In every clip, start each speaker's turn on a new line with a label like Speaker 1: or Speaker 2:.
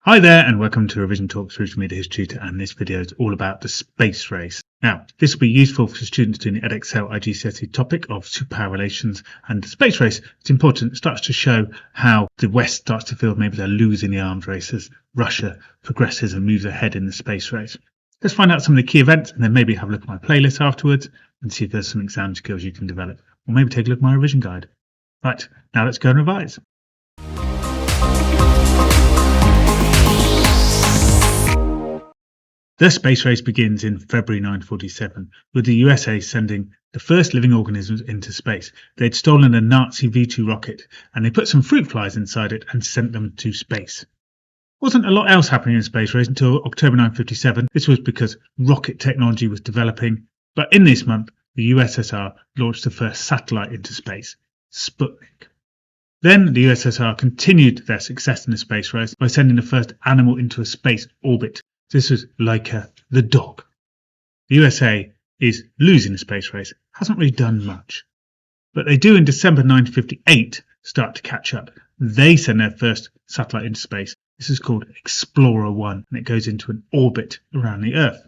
Speaker 1: Hi there and welcome to Revision Talks with Media History Tutor, and this video is all about the space race. Now, this will be useful for students doing the Edexcel iGCSE topic of superpower relations, and the space race, it's important, it starts to show how the West starts to feel maybe they're losing the arms race as Russia progresses and moves ahead in the space race. Let's find out some of the key events and then maybe have a look at my playlist afterwards and see if there's some exam skills you can develop, or maybe take a look at my revision guide. Right, now let's go and revise. The space race begins in February 1947, with the USA sending the first living organisms into space. They'd stolen a Nazi V-2 rocket, and they put some fruit flies inside it and sent them to space. Wasn't a lot else happening in the space race until October 1957. This was because rocket technology was developing, but in this month, the USSR launched the first satellite into space, Sputnik. Then the USSR continued their success in the space race by sending the first animal into a space orbit. This was Laika the dog. The USA is losing the space race, hasn't really done much. But they do in December 1958 start to catch up. They send their first satellite into space. This is called Explorer 1, and it goes into an orbit around the Earth.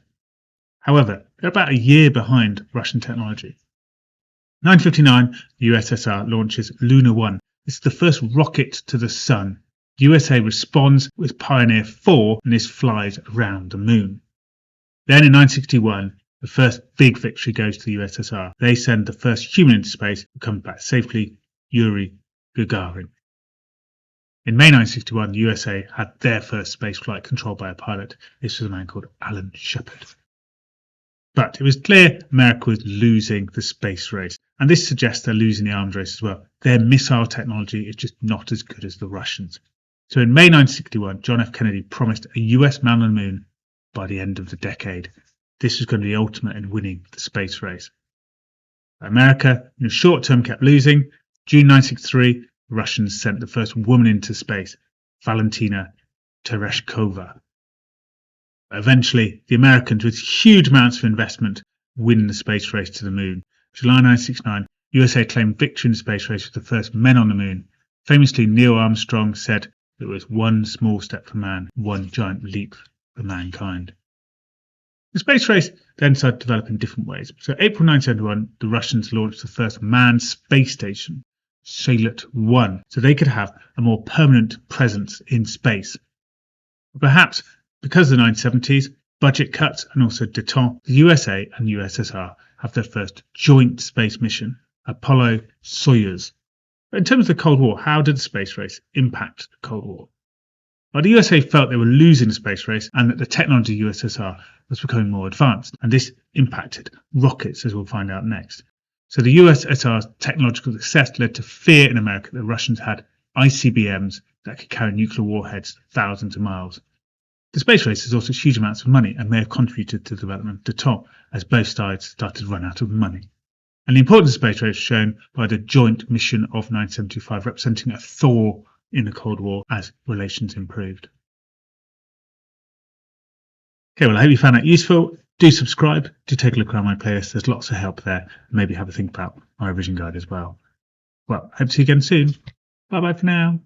Speaker 1: However, they're about a year behind Russian technology. 1959, the USSR launches Luna 1. This is the first rocket to the sun. USA responds with Pioneer 4, and this flies around the moon. Then in 1961, the first big victory goes to the USSR. They send the first human into space, who comes back safely, Yuri Gagarin. In May 1961, the USA had their first space flight controlled by a pilot. This was a man called Alan Shepard. But it was clear America was losing the space race, and this suggests they're losing the arms race as well. Their missile technology is just not as good as the Russians. So in May 1961, John F. Kennedy promised a US man on the moon by the end of the decade. This was going to be the ultimate in winning the space race. America, in the short term, kept losing. June 1963, the Russians sent the first woman into space, Valentina Tereshkova. Eventually, the Americans, with huge amounts of investment, win the space race to the moon. July 1969, USA claimed victory in the space race with the first men on the moon. Famously, Neil Armstrong said, "It was one small step for man, one giant leap for mankind." The space race then started to develop in different ways. So April 1971, the Russians launched the first manned space station, Salyut 1, so they could have a more permanent presence in space. Perhaps because of the 1970s, budget cuts and also détente, the USA and USSR have their first joint space mission, Apollo-Soyuz. But in terms of the Cold War, how did the space race impact the Cold War? Well, the USA felt they were losing the space race and that the technology of the USSR was becoming more advanced, and this impacted rockets, as we'll find out next. So the USSR's technological success led to fear in America that the Russians had ICBMs that could carry nuclear warheads thousands of miles. The space race has also huge amounts of money and may have contributed to the development of détente as both sides started to run out of money. And the importance of the space race is shown by the joint mission of 1975, representing a thaw in the Cold War as relations improved. Okay, well, I hope you found that useful. Do subscribe. Do take a look around my playlist. There's lots of help there. Maybe have a think about my revision guide as well. Well, hope to see you again soon. Bye-bye for now.